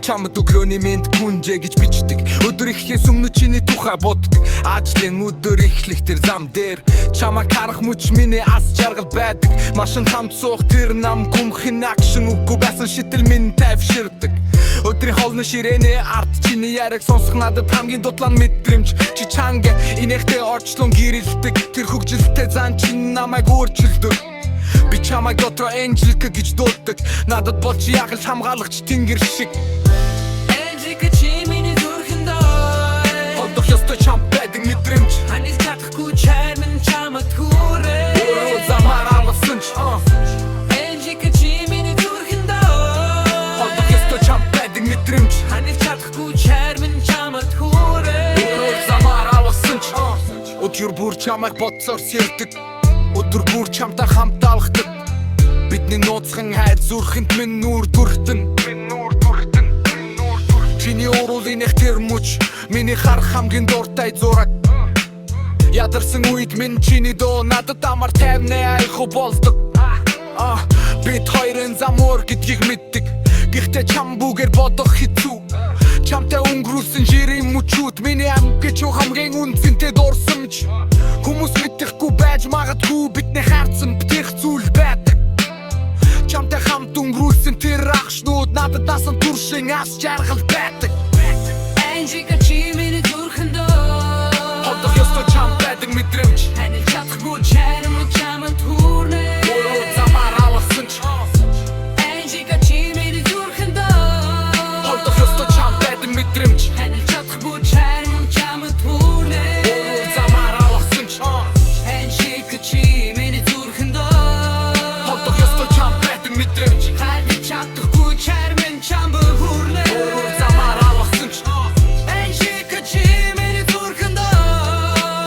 чамд өглөөний мэнд күнжээ гэж бичдэг. Өдөр ихээс өмнө чиний тухай боддог. Ажлын өдөр эхлэх тэр зам дээр чамайг харах мөч миний ас жаргал байдаг. Машин хамт суух тэр нам гүмхэн акшн үгүй байсан шитэл минь тайвширдаг. Өдрийн хоолны ширээний ард чиний яриг сонсох надад хамгийн дутлан мэдрэмж. Чи чанга инээхтэй орчлон гэрэлдэг. Тэр хөгжилтэй зан чин намайг өөрчилдөг. Би чамайг дотроо Энжелика гэж дууддаг. Надад бол чи яг л хамгаалагч тэнгэр шиг. Энжелика чи миний зүрхэндээ Холдох ёстой чам байдаг мэдрэмж. Ханис чадахгүй чармин чамд хүрээ Өөрөө замаар алгасан ч Энжелика чи миний зүрхэндээ Холдох ёстой чам байдаг мэдрэмж. Ханис чадахгүй чармин чамд хүрээ Өөрөө замаар алгасан ч өдөр бүр чамайг бодсоор сэрдэг. Өдөр бүр чамтай хамт алхдаг. Бидний нууцхан хайр зүрхэнд минь нүур дүртэн. Чиний уруулын их тэр мөч миний харах хамгийн дуртай зураг. Ядарсан үед минь чиний дөө надад амар тайвнаа айху болдог. Бид хоёрын замуур гэдгийг мэддэг. Гэхдээ чам бүгээр бодох хэцүү. Чамтай өнгөрүүлсэн жирийн мөчүүд миний амь гэж хамгийн үнцэнтэй дурсамж. Хүмүүс мэдэхгүй байж магадгүй бидний хайрцан битэх зүйл байдаг. Чамтай хамт өнгөрүүлсэн тэр ахшнууд надад насан туршин ас жаргал байдаг. Энжелика чи миний зүрхэндээ Холдох ёстой чам байдаг мэдрэмж. Ханис чадахгүй чармин чамд хүрээ Өөрөө замаар алгасан ч Энжелика чи миний зүрхэндээ Холдох ёстой чам байдаг мэдрэмж. Ханис чадахгүй чармин чамд хүрээ Өөрөө замаар алгасан ч Энжелика чи миний зүрхэндээ Холдох ёстой чам байдаг мэдрэмж. Ханис чадахгүй чармин чамд хүрээ Өөрөө замаар алгасан ч Энжелика чи миний зүрхэндээ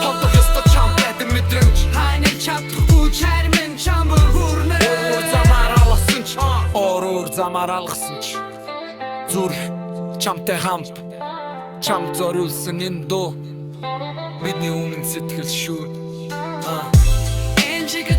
Холдох ёстой чам байдаг мэдрэмж. Ханис чадахгүй чармин чамд хүрээ Өөрөө замаар алгасан ч Өөрөө замаар алгасан ч Зүр чамтай хамт чамд зориулсан энэ дуу бидний өмнө сэтгэл шүү. Энжелика